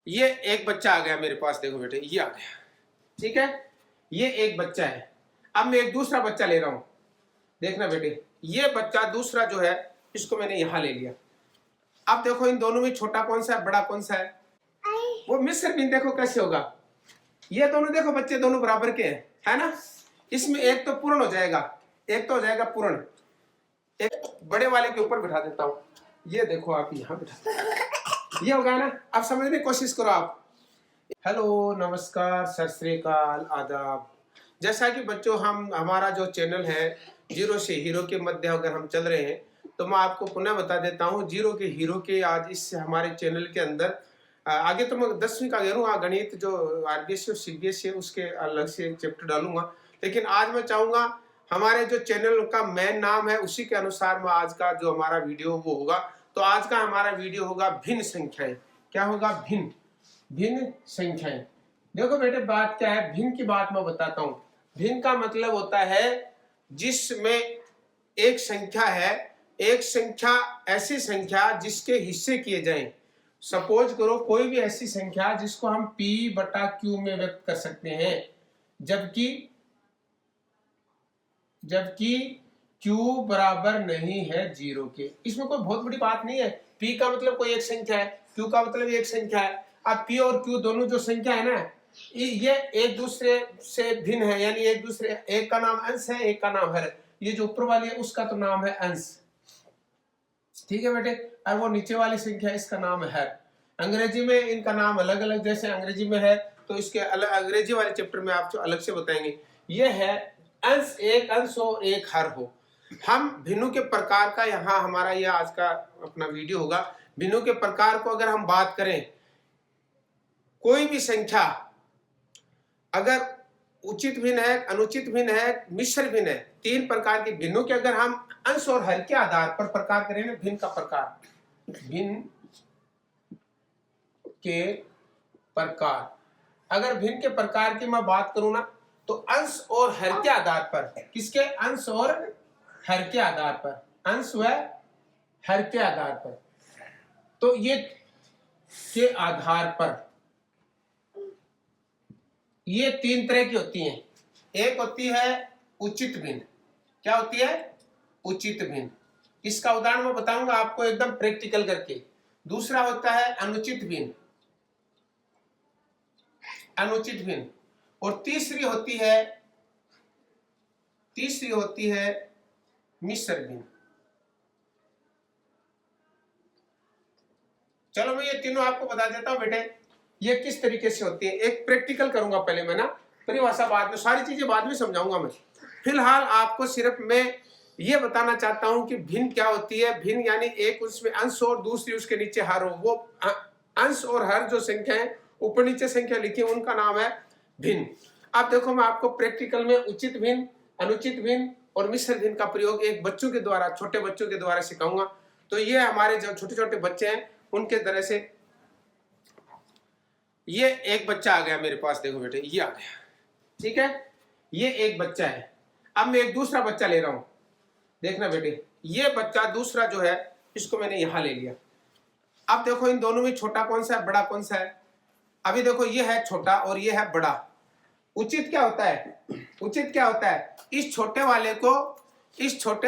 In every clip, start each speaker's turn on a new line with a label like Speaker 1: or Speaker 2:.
Speaker 1: ये एक बच्चा आ गया मेरे पास, देखो बेटे ये आ गया, ठीक है। ये एक बच्चा है। अब मैं एक दूसरा बच्चा ले रहा हूं, देखना बेटे, ये बच्चा दूसरा जो है इसको मैंने यहां ले लिया। अब देखो इन दोनों में छोटा कौन सा है, बड़ा कौन सा है? वो मिस्र बिन देखो कैसे होगा। ये दोनों देखो बच्चे दोनों बराबर के हैं, है ना। इसमें एक तो पूर्ण हो जाएगा, एक तो हो जाएगा पूर्ण। एक बड़े वाले के ऊपर बिठा देता हूं, ये देखो आप यहां बिठा, ये होगा ना। अब समझने की कोशिश करो आप। हेलो, नमस्कार, सत श्री अकाल, आदाब। जैसा कि बच्चों हमारा जो चैनल है जीरो से हीरो के मध्य अगर हम चल रहे हैं, तो मैं आपको पुनः बता देता हूं जीरो के हीरो के आज इस हमारे चैनल के अंदर आगे तो मैं 10वीं का करूँगा, गणित जो आरबीएसई और सीबीएसई है उसके अलग से चैप्टर डालूंगा। लेकिन आज मैं चाहूंगा हमारे जो चैनल का मेन नाम है उसी के अनुसार मैं आज का जो हमारा वीडियो वो होगा। तो आज का हमारा वीडियो होगा भिन्न संख्याएं। क्या होगा? भिन्न भिन्न संख्याएं। देखो बेटे बात क्या है, भिन्न की बात मैं बताता हूं। भिन्न का मतलब होता है जिसमें एक संख्या है, एक संख्या ऐसी संख्या जिसके हिस्से किए जाएं। सपोज करो कोई भी ऐसी संख्या जिसको हम p बटा q में व्यक्त कर सकते हैं, जबकि q बराबर नहीं है 0 के। इसमें कोई बहुत बड़ी बात नहीं है। p का मतलब कोई एक संख्या है, q का मतलब एक संख्या है। अब p और q दोनों जो संख्या है ना, ये एक दूसरे से भिन्न है, यानी एक दूसरे, एक का नाम अंश है, एक का नाम हर है। ये जो ऊपर वाली है उसका तो नाम है अंश, ठीक है बेटे। और वो नीचे वाली संख्या इसका नाम है हर। अंग्रेजी में इनका नाम अलग अलग, जैसे अंग्रेजी में है तो इसके अलग, अंग्रेजी वाले चैप्टर में आपको अलग से बताएंगे। ये है अंश, एक अंश हो एक हर हो। हम भिन्नों के प्रकार का यहाँ हमारा ये आज का अपना वीडियो होगा। भिन्नों के प्रकार को अगर हम बात करें, कोई भी संख्या अगर उचित भिन्न है, अनुचित भिन्न है, मिश्र भिन्न है, तीन प्रकार की भिन्नों के अगर हम अंश और हर के आधार पर प्रकार करें ना, भिन्न का प्रकार, भिन्न के प्रकार, अगर भिन्न के प्रकार की मैं बात करूं ना, तो अंश और हर के आधार पर, किसके? अंश और हर के आधार पर, अंश व हर के आधार पर, तो ये के आधार पर ये तीन तरह की होती हैं। एक होती है उचित भिन्न। क्या होती है? उचित भिन्न। इसका उदाहरण मैं बताऊंगा आपको एकदम प्रैक्टिकल करके। दूसरा होता है अनुचित भिन्न, अनुचित भिन्न। और तीसरी होती है मिश्र भिन्न। चलो मैं ये तीनों आपको बता देता हूं बेटे, ये किस तरीके से होती है। एक प्रैक्टिकल करूंगा पहले मैं ना, परिभाषा बाद में, सारी चीजें बाद में समझाऊंगा मैं। फिलहाल आपको सिर्फ मैं ये बताना चाहता हूं कि भिन्न क्या होती है। भिन्न यानी एक उसमें अंश और दूसरी उसके नीचे हर हो। वो अंश और हर जो संख्या है, ऊपर नीचे संख्या लिखी है, उनका नाम है भिन्न। अब देखो मैं आपको प्रैक्टिकल में उचित भिन्न, अनुचित भिन्न और मिश्र भिन्न का प्रयोग एक बच्चों के द्वारा, छोटे बच्चों के द्वारा सिखाऊंगा। तो ये हमारे जो छोटे छोटे बच्चे हैं उनके तरह से, ये एक बच्चा आ गया मेरे पास, देखो बेटे ये आ गया, ठीक है। ये एक बच्चा है। अब मैं एक दूसरा बच्चा ले रहा हूं, देखना बेटे, ये बच्चा दूसरा जो है इसको मैंने यहां ले लिया। अब देखो इन दोनों में छोटा कौन सा है, बड़ा कौन सा है? अभी देखो ये है छोटा और ये है बड़ा। उचित क्या होता है? उचित क्या होता है? इस छोटे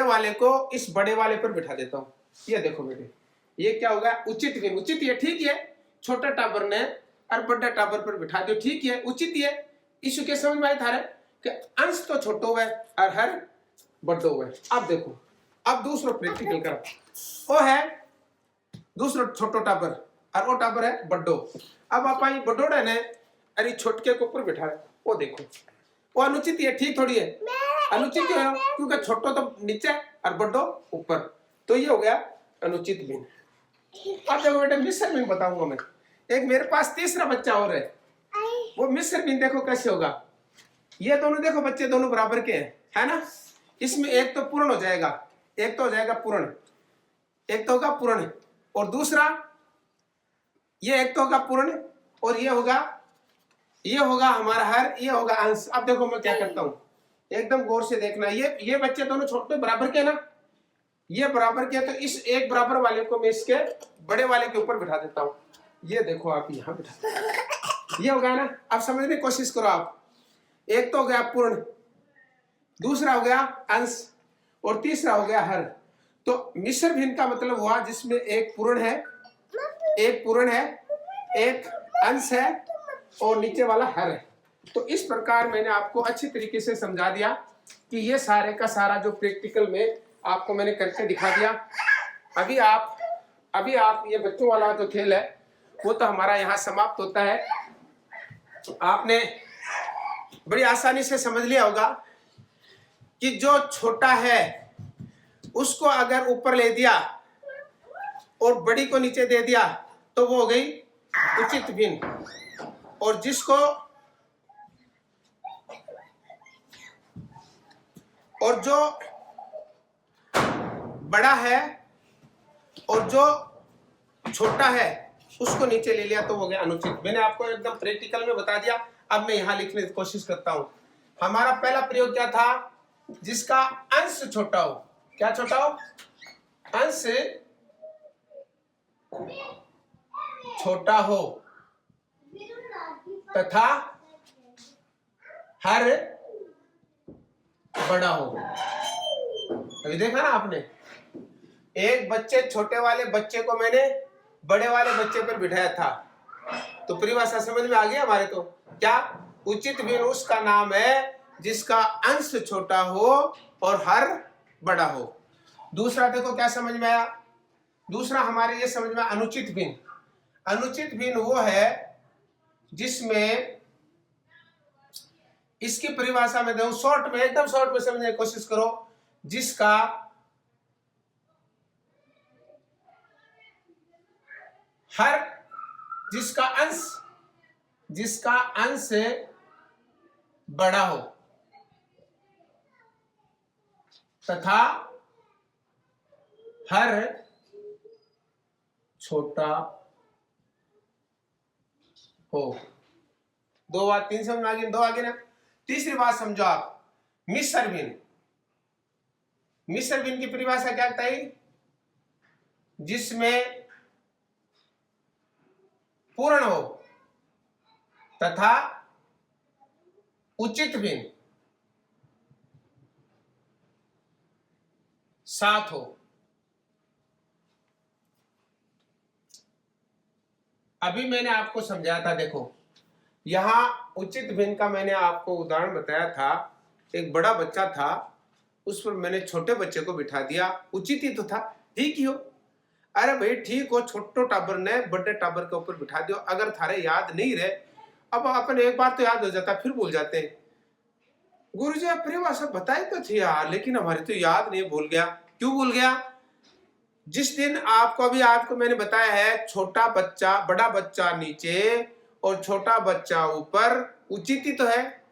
Speaker 1: वाले को इस बड़े वाले पर बिठा देता हूं। ये देखो बेटे, ये क्या होगा? उचित भिन्न। उचित ये ठीक है, छोटा टाबर ने और बड़ा टाबर पर बिठा दो, ठीक है, उचित है। इशू के समझ में आया था कि अंश तो छोटो हुआ है और हर बड़ो हुआ है। अब देखो, अब दूसरा प्रैक्टिकल करो। वो है दूसरा छोटो टाबर और वो टाबर है बड़ो। अब आप बड़ोड़ा ने अरे छोटके को ऊपर बिठा, वो देखो वो अनुचित है, ठीक थोड़ी है। अनुचित क्यों है? क्योंकि छोटो तो नीचे और बड़ो ऊपर, तो ये हो गया अनुचित भिन्न। अब देखो बेटा मिश्र भिन्न बताऊंगा मैं। एक मेरे पास तीसरा बच्चा और है, वो मिश्र भिन्न देखो कैसे होगा। ये दोनों देखो बच्चे दोनों बराबर के हैं, है ना। इसमें एक तो पूर्ण हो जाएगा, एक तो हो जाएगा पूर्ण, एक तो होगा पूर्ण, और दूसरा ये एक तो होगा पूर्ण और ये होगा हमारा हर, ये होगा अंश। अब देखो मैं क्या करता हूँ, एकदम गौर से देखना। ये बच्चे दोनों छोटे बराबर के ना, ये बराबर के, तो इस एक बराबर वाले को मैं इसके बड़े वाले के ऊपर बिठा देता हूँ। ये देखो आप यहाँ बैठा, ये हो गया ना। अब समझने की कोशिश करो आप। एक तो हो गया पूर्ण, दूसरा हो गया अंश, और तीसरा हो गया हर। तो मिश्र भिन्न का मतलब हुआ जिसमें एक पूर्ण है, एक अंश है और नीचे वाला हर है। तो इस प्रकार मैंने आपको अच्छी तरीके से समझा दिया कि ये सारे का सारा जो प्रैक्टिकल में आपको मैंने करके दिखा दिया। अभी आप ये बच्चों वाला जो खेल है वो तो हमारा यहाँ समाप्त होता है। आपने बड़ी आसानी से समझ लिया होगा कि जो छोटा है उसको अगर ऊपर ले दिया और बड़ी को नीचे दे दिया तो वो हो गई उचित भिन्न, और जिसको और जो बड़ा है और जो छोटा है उसको नीचे ले लिया तो हो गया अनुचित। मैंने आपको एकदम प्रैक्टिकल में बता दिया। अब मैं यहां लिखने की कोशिश करता हूं। हमारा पहला प्रयोग क्या था? जिसका अंश छोटा हो। क्या छोटा हो? अंश छोटा हो तथा हर बड़ा हो। अभी देखा ना आपने, एक बच्चे छोटे वाले बच्चे को मैंने बड़े वाले बच्चे पर बिठाया था, तो परिभाषा समझ में आ गई हमारे। तो क्या? उचित भिन्न उसका नाम है जिसका अंश छोटा हो और हर बड़ा हो। दूसरा देखो क्या समझ में आया? दूसरा हमारे ये समझ में, अनुचित भिन्न। अनुचित भिन्न वो है जिसमें, इसकी परिभाषा में देखो शॉर्ट में, एकदम शॉर्ट में समझने की कोशिश करो, जिसका हर, जिसका अंश बड़ा हो तथा हर छोटा हो। दो बात, तीन समझ में आ गई, दो आगे ना। तीसरी बात समझो आप, मिश्र भिन्न। मिश्र भिन्न की परिभाषा क्या बताई? जिसमें पूर्ण हो तथा उचित भिन्न साथ हो। अभी मैंने आपको समझाया था, देखो यहां उचित भिन्न का मैंने आपको उदाहरण बताया था। एक बड़ा बच्चा था, उस पर मैंने छोटे बच्चे को बिठा दिया। उचित ही तो था, ठीक ही हो। अरे भाई ठीक हो, छोटो टाबर ने बड़े टाबर के ऊपर बिठा दियो। अगर थारे याद नहीं रहे, अब अपन एक बार तो याद हो जाता फिर भूल जाते हैं। गुरुजी आप परिभाषा बताई तो थी यार, लेकिन हमारी तो याद नहीं, भूल गया। क्यों भूल गया? जिस दिन आपको मैंने बताया है, छोटा बच्चा बड़ा बच्चा नीचे और छोटा बच्चा ऊपर, उचित ही तो है।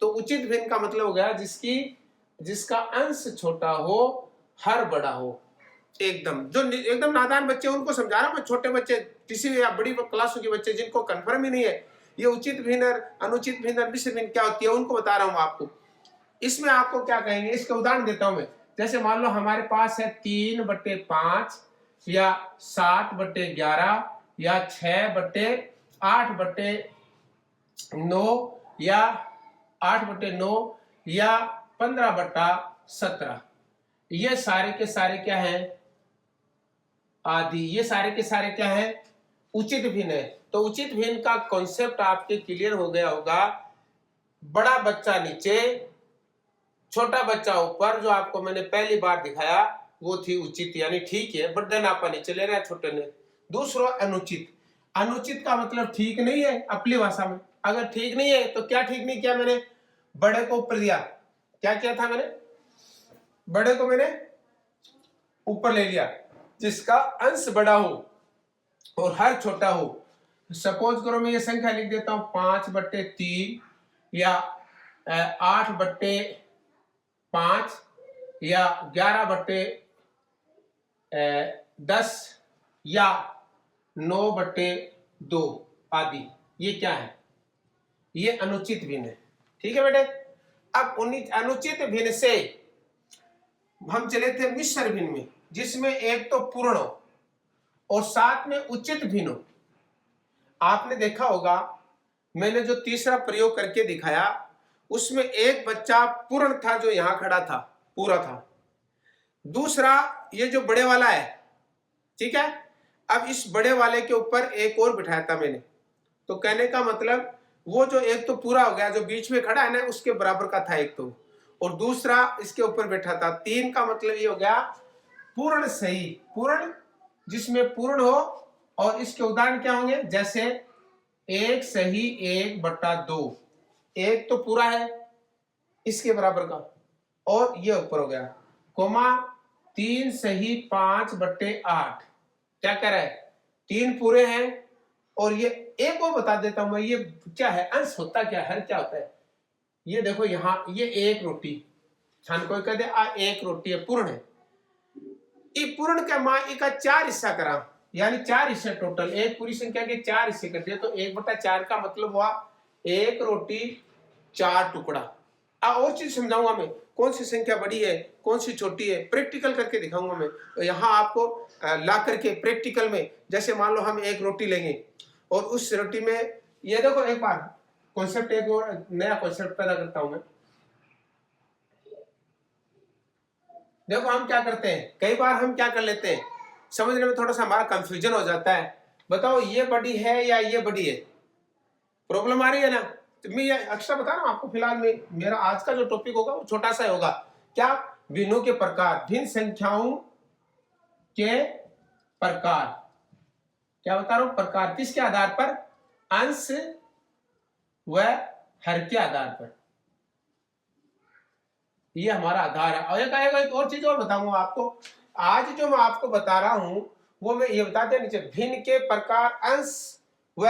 Speaker 1: तो उचित भिन्न का मतलब हो गया जिसका अंश छोटा हो, हर बड़ा हो। एकदम जो एकदम नादान बच्चे उनको समझा रहा हूं मैं। छोटे बच्चे किसी या बड़ी क्लासों के बच्चे जिनको कन्फर्म ही नहीं है ये उचित भिन्न, अनुचित भिन्न, मिश्र भिन्न क्या होती है, उनको बता रहा हूं आपको। इसमें आपको क्या कहेंगे, इसके उदाहरण देता हूं मैं। जैसे मान लो हमारे पास है 3/5 या 7/11 या 6/8/9 या 8/9 या 15/17। ये सारे के सारे क्या है? आदि। ये सारे के सारे क्या है? उचित भिन्न है। तो उचित भिन्न का कॉन्सेप्ट आपके क्लियर हो गया होगा। बड़ा बच्चा नीचे, छोटा बच्चा ऊपर, जो आपको मैंने पहली बार दिखाया वो थी उचित, यानी ठीक है, बड़े नापा नीचे ले रहा है, छोटे ने। दूसरा अनुचित। अनुचित का मतलब ठीक नहीं है अपनी भाषा में। अगर ठीक नहीं है तो क्या ठीक नहीं किया मैंने? बड़े को ऊपर दिया। क्या किया था मैंने? बड़े को मैंने ऊपर ले लिया, जिसका अंश बड़ा हो और हर छोटा हो। सपोज करो मैं ये संख्या लिख देता हूं 5/3 या 8/5 या 11/10 या 9/2 आदि। ये क्या है? ये अनुचित भिन्न है। ठीक है बेटे। अब अनुचित भिन्न से हम चले थे मिश्र भिन्न में, जिसमें एक तो पूर्ण हो और साथ में उचित भिन्न हो। आपने देखा होगा मैंने जो तीसरा प्रयोग करके दिखाया उसमें एक बच्चा पूर्ण था जो यहां खड़ा था, पूरा था। दूसरा ये जो बड़े वाला है, ठीक है, अब इस बड़े वाले के ऊपर एक और बिठाया था मैंने। तो कहने का मतलब वो जो एक तो पूरा हो गया, जो बीच में खड़ा है ना उसके बराबर का था एक तो, और दूसरा इसके ऊपर बैठा था। 3 का मतलब ये हो गया पूर्ण सही, पूर्ण जिसमें पूर्ण हो। और इसके उदाहरण क्या होंगे, जैसे 1 सही 1/2, एक तो पूरा है इसके बराबर का, और ये ऊपर हो गया, कोमा 3 सही 5/8। क्या कह रहा है, 3 पूरे हैं। और ये एक और बता देता हूं मैं, ये क्या है, अंश होता क्या है, हर क्या होता है। ये देखो यहां ये एक रोटी, छान कोई कह दे एक रोटी है, पूर्ण है। ये पूर्ण का मान का 4 हिस्सा करा, यानी 4 हिस्से टोटल, एक पूरी संख्या के 4 हिस्से कर दिए, तो 1/4 का मतलब हुआ एक रोटी 4 टुकड़ा। और चीज समझाऊंगा मैं, कौन सी संख्या बड़ी है कौन सी छोटी है, प्रैक्टिकल करके दिखाऊंगा मैं। तो यहाँ आपको ला करके प्रैक्टिकल में, जैसे मान लो हम एक रोटी लेंगे और उस रोटी में, ये देखो एक बार कॉन्सेप्ट, एक और नया कॉन्सेप्ट पैदा करता हूं मैं। देखो हम क्या करते हैं, कई बार हम क्या कर लेते हैं, समझने में थोड़ा सा हमारा कंफ्यूजन हो जाता है। बताओ ये बड़ी है या ये बड़ी है, प्रॉब्लम आ रही है ना। तो मैं ये अक्सर बता रहा हूं आपको, फिलहाल में मेरा आज का जो टॉपिक होगा वो छोटा सा होगा। क्या, भिन्नों के प्रकार, भिन्न संख्याओं के प्रकार। क्या बता रहा हूं, प्रकार किसके आधार पर, अंश व हर के आधार पर, ये हमारा आधार है। और एक और चीज और बताऊंगा आपको, आज जो मैं आपको बता रहा हूं वो मैं ये बताते नीचे, भिन्न के प्रकार अंश व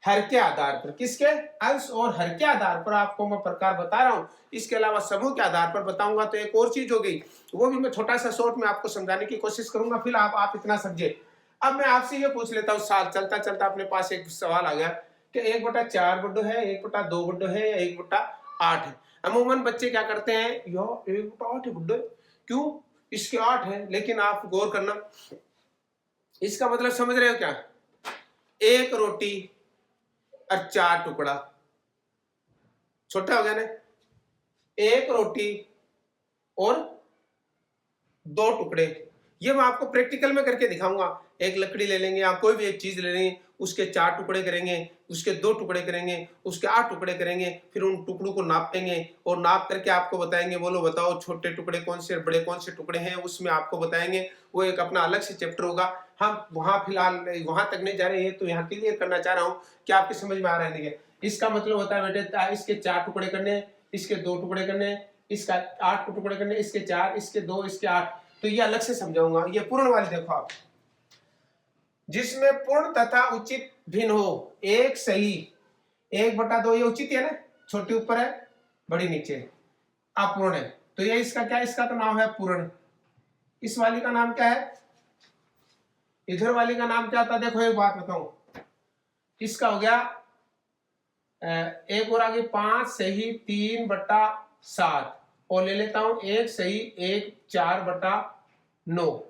Speaker 1: हर के आधार पर, किसके, अंश और हर के आधार पर आपको मैं प्रकार बता रहा हूं। इसके अलावा समूह के आधार पर बताऊंगा। तो एक और चीज हो गई, वो भी मैं छोटा सा शॉर्ट में आपको समझाने की कोशिश करूंगा, फिर आप इतना समझे। अब मैं आपसे ये पूछ लेता हूँ, साल चलता चलता अपने पास एक सवाल आ गया कि 1/4 बड्डो है, 1/2 बड्डो है, या 1/8 है। अमूमन बच्चे क्या करते हैं, यार 1/8 है बड्डो, क्यों, इसके 8 है। लेकिन आप गौर करना, इसका मतलब समझ रहे हो क्या, एक रोटी और 4 टुकड़ा, छोटा हो गया ना, एक रोटी और 2 टुकड़े। ये मैं आपको प्रैक्टिकल में करके दिखाऊंगा। एक लकड़ी ले लेंगे, आप कोई भी एक चीज ले लेंगे, उसके 4 टुकड़े करेंगे, उसके 2 टुकड़े करेंगे, उसके 8 टुकड़े करेंगे, फिर उन टुकड़ों को नापेंगे और नाप करके आपको बताएंगे, बोलो बताओ छोटे टुकड़े कौन से, बड़े कौन से टुकड़े हैं, उसमें आपको बताएंगे। वो एक अपना अलग से चैप्टर होगा, हम वहां फिलहाल वहां तक नहीं जा रहे हैं। तो यहाँ क्लियर करना चाह रहा हूँ कि आपकी समझ में आ रहा है। इसका मतलब होता है बेटे, इसके 4 टुकड़े करने, इसके 2 टुकड़े करने, इसका 8 टुकड़े करने, इसके 4, इसके 2, इसके 8। तो ये अलग से समझाऊंगा। ये पूर्ण वाली देखो आप, जिसमें पूर्ण तथा उचित भिन्न हो, एक सही 1/2, ये उचित है ना, छोटी ऊपर है बड़ी नीचे, अपूर्ण है। तो ये इसका क्या, इसका तो नाम है पूर्ण। इस वाली का नाम क्या है, इधर वाली का नाम क्या था, देखो एक बात बताऊं, इसका हो गया एक और आगे 5 सही 3/7, और ले लेता हूं 1 सही 1/4/9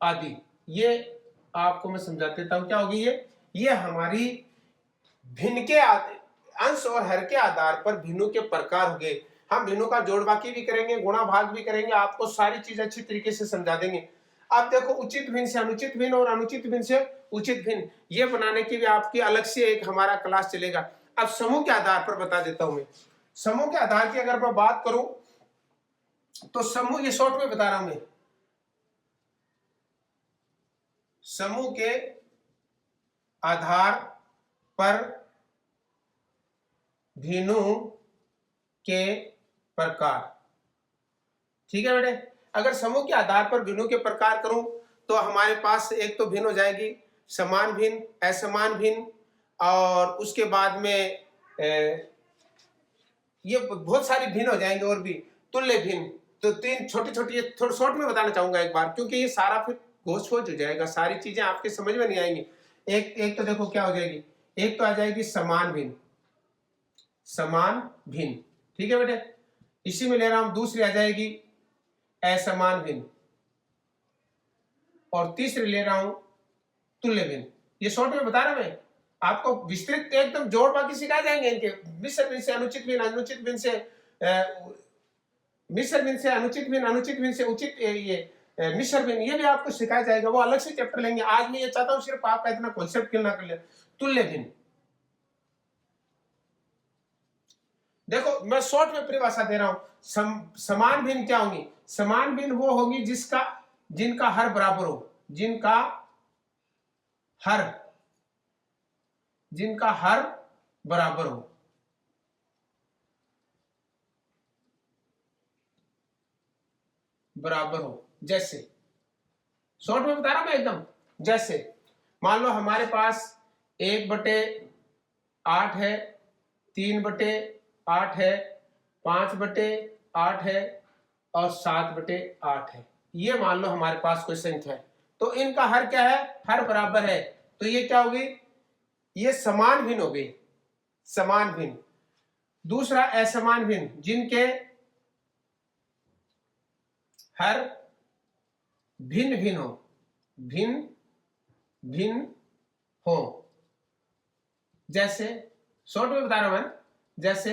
Speaker 1: आदि। ये आपको मैं समझा देता हूं क्या होगी ये हमारी भिन्न के अंश और हर के आधार पर भिन्नों के प्रकार हो गए। हम भिन्नों का जोड़ बाकी भी करेंगे, गुणा भाग भी करेंगे, आपको सारी चीज अच्छी तरीके से समझा देंगे। अब देखो, उचित भिन्न से अनुचित भिन्न और अनुचित भिन्न से उचित भिन्न, ये बनाने की भी आपकी अलग से एक हमारा क्लास चलेगा। अब समूह के आधार पर बता देता हूं मैं। समूह के आधार की अगर मैं बात करूं तो समूह, ये शॉर्ट में बता रहा हूं मैं, समूह के आधार पर भिन्नों के प्रकार। ठीक है बेटे, अगर समूह के आधार पर भिन्नों के प्रकार करूं तो हमारे पास एक तो भिन्न हो जाएगी समान भिन्न, असमान भिन्न, और उसके बाद में ये बहुत सारी भिन्न हो जाएंगे, और भी तुल्य भिन्न। तो 3 छोटी छोटी, थोड़ा शॉर्ट में बताना चाहूंगा एक बार, क्योंकि ये सारा फिर घोष हो जाएगा, सारी चीजें आपके समझ में नहीं आएंगी। एक तो देखो क्या हो जाएगी, एक तो आ जाएगी समान भिन्न, समान भिन्न, ठीक है बेटे। इसी में ले रहा हूं, दूसरी आ जाएगी असमान भिन्न, और तीसरी ले रहा हूं तुल्य भिन्न। ये शॉर्ट में बता रहा मैं, आपको विस्तृत एकदम जोड़ बाकी सिखाए जाएंगे इनके, मिश्र भिन्न से अनुचित भिन्न, अनुचित भिन्न से मिश्र भिन्न से अनुचित भिन्न, अनुचित भिन्न से उचित ये मिश्र भिन्न, ये भी आपको सिखाया जाएगा, वो अलग से चैप्टर लेंगे। आज मैं ये चाहता हूं सिर्फ आपका इतना कॉन्सेप्ट क्लियर ना कर ले। तुल्य भिन्न, देखो मैं शॉर्ट में परिभाषा दे रहा हूं। समान भिन्न क्या होगी? समान भिन्न वो होगी जिनका हर बराबर हो, जिनका हर बराबर हो। जैसे शॉर्ट में बता रहा हूं मैं एकदम, जैसे मान लो हमारे पास 1/8 है, 3/8 है, 5/8 है और 7/8 है। ये मान लो हमारे पास कोई संख्या है, तो इनका हर क्या है? हर बराबर है। तो ये क्या होगी? ये समान भिन्न हो गई, समान भिन्न। दूसरा असमान भिन्न, जिनके हर भिन्न भिन्न हो, भिन्न हो। जैसे शॉर्ट में बता रहा हूं मैं, जैसे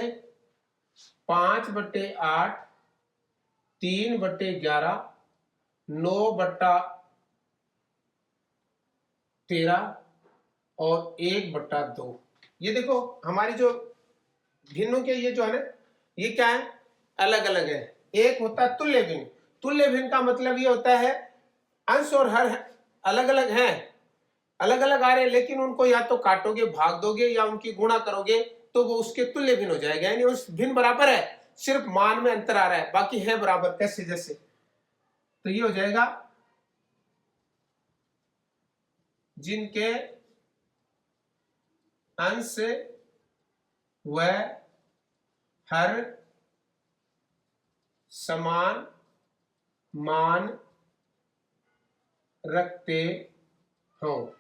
Speaker 1: 5/8, 3/11, 9/13 और 1/2। ये देखो हमारी जो भिन्नों के ये जो है ना, ये क्या है? अलग अलग है। एक होता है तुल्य भिन्न। तुल्य भिन्न का मतलब ये होता है अंश और हर अलग अलग हैं, अलग अलग आ रहे हैं, लेकिन उनको या तो काटोगे, भाग दोगे या उनकी गुणा करोगे तो वो उसके तुल्य भिन्न हो जाएगा। यानी उस भिन्न बराबर है, सिर्फ मान में अंतर आ रहा है, बाकी है बराबर। कैसे? जैसे तो ये हो जाएगा जिनके अंश व हर समान मान रखते हो।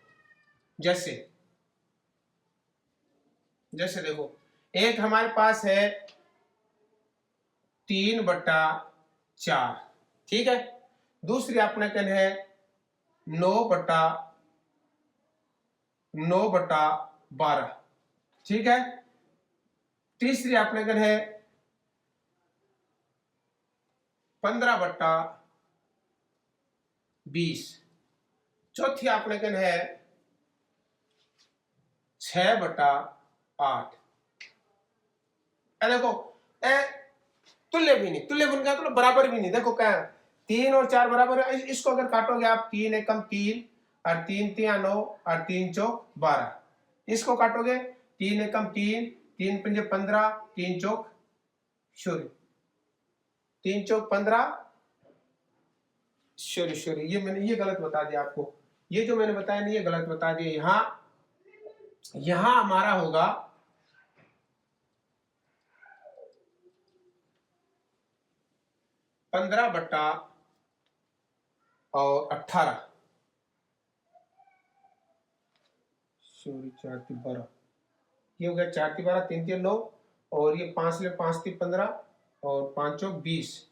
Speaker 1: जैसे देखो, एक हमारे पास है 3/4, ठीक है। दूसरी अपने कन है 9/12, ठीक है। तीसरी अपने कन है 15/20। चौथी अपने कन है 6/8। देखो तुल्य भी नहीं, तुल्य भिन्न का मतलब बराबर भी नहीं। देखो क्या 3 और 4 बराबर है, इसको अगर काटोगे आप 3 एकम 3 और 3 3 9 और 3 चौक 12। इसको काटोगे 3 एकम 3, 3 पंजे 15, 3 चौक 0, 3 चौक 15। सॉरी ये मैंने ये गलत बता दिया आपको, ये जो मैंने बताया नहीं ये गलत बता दिया। यहां हमारा होगा 15/18। सॉरी 4 3 12, ये हो गया 4 3 12, 3 3 9 और ये 5 ले 5 3 15 और 5 चौक 20।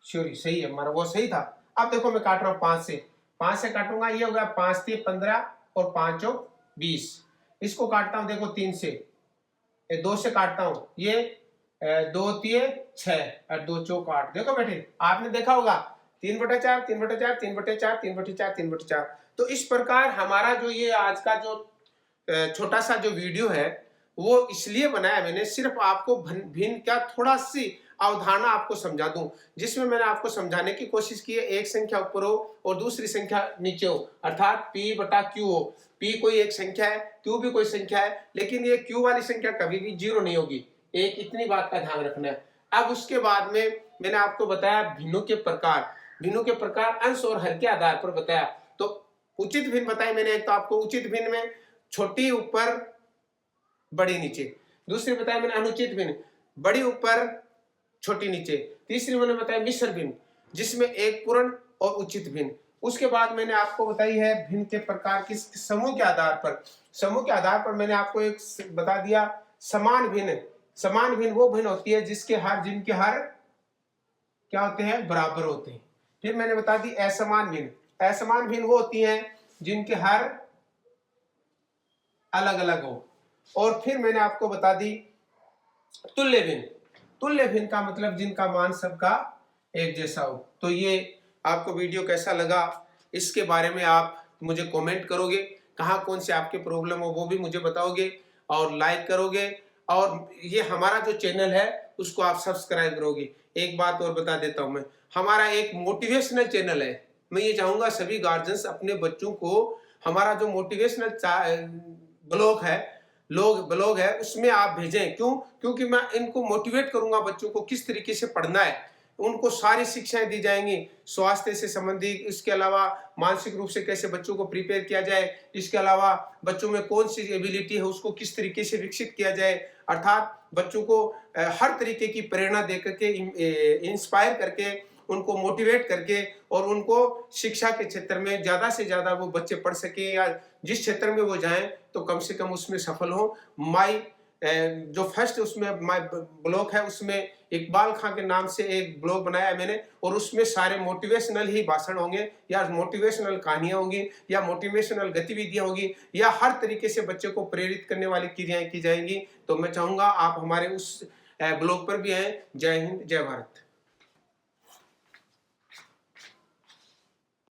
Speaker 1: सॉरी सही है हमारा, वो सही था। अब देखो मैं काट रहा हूं 5 से काटूंगा, ये होगा 5 3 15 और 5 चौक 20। इसको काटता हूं देखो 3 से, 2 से काटता हूं, ये 2 3 6 और 2 चौक 8। देखो बेटे आपने देखा होगा 3/4, 3/4, 3/4, 3/4, 3/4। तो इस प्रकार हमारा जो ये आज का जो छोटा सा जो वीडियो है वो इसलिए बनाया मैंने, सिर्फ आपको भिन्न का थोड़ा सी अवधारणा आपको समझा दूं, जिसमें मैंने आपको समझाने की कोशिश की है एक संख्या ऊपर हो और दूसरी संख्या नीचे हो, अर्थात P/Q हो। P कोई एक संख्या है, Q भी कोई संख्या है, लेकिन ये Q वाली संख्या कभी भी 0 नहीं होगी। एक इतनी बात का ध्यान रखना है। अब उसके बाद में मैंने आपको बताया भिन्नों के प्रकार अंश और हर के आधार पर बताया। तो उचित भिन्न बताया मैंने, एक तो आपको उचित भिन्न में छोटी ऊपर बड़ी नीचे। दूसरी बताया मैंने अनुचित भिन्न, बड़ी ऊपर छोटी नीचे। तीसरी मैंने बताया मिश्र भिन्न, जिसमें एक पूर्ण और उचित भिन्न। उसके बाद मैंने आपको बताई है भिन्न के प्रकार किस समूह के आधार पर मैंने आपको एक बता दिया समान भिन्न वो भिन्न होती है जिनके हर क्या होते हैं? बराबर होते हैं। फिर मैंने बता दी असमान भिन्न वो होती हैं जिनके हर अलग अलग हो। और फिर मैंने आपको बता दी तुल्य भिन्न। तुल्य भिन्न का मतलब जिनका मान सबका एक जैसा हो। तो ये आपको वीडियो कैसा लगा इसके बारे में आप मुझे कमेंट करोगे, कहाँ कौन से आपके प्रॉब्लम हो वो भी मुझे बताओगे, और लाइक करोगे, और ये हमारा जो चैनल है उसको आप सब्सक्राइब करोगे। एक बात और बता देता हूं मैं, हमारा एक मोटिवेशनल चैनल है। मैं ये चाहूंगा सभी गार्जियंस अपने बच्चों को हमारा जो मोटिवेशनल ब्लॉग है उसमें आप भेजें। क्यों? क्योंकि मैं इनको मोटिवेट करूंगा बच्चों को किस तरीके से पढ़ना है, उनको सारी शिक्षाएं दी जाएंगी स्वास्थ्य से संबंधित, इसके अलावा मानसिक रूप से कैसे बच्चों को प्रिपेयर किया जाए, इसके अलावा बच्चों में कौन सी एबिलिटी है उसको किस तरीके से विकसित किया जाए, अर्थात बच्चों को हर तरीके की प्रेरणा देकर के इंस्पायर करके उनको मोटिवेट करके और उनको शिक्षा के क्षेत्र में ज्यादा से ज्यादा वो बच्चे पढ़ सके, या जिस क्षेत्र में वो जाएं तो कम से कम उसमें सफल हो। माई जो फर्स्ट उसमें माई ब्लॉग है उसमें इकबाल खां के नाम से एक ब्लॉग बनाया है मैंने, और उसमें सारे मोटिवेशनल ही भाषण होंगे, या मोटिवेशनल कहानियां होंगी, या मोटिवेशनल गतिविधियां होंगी, या हर तरीके से बच्चे को प्रेरित करने वाली क्रियाएं की जाएंगी। तो मैं चाहूंगा आप हमारे उस ब्लॉग पर भी आए। जय हिंद, जय भारत।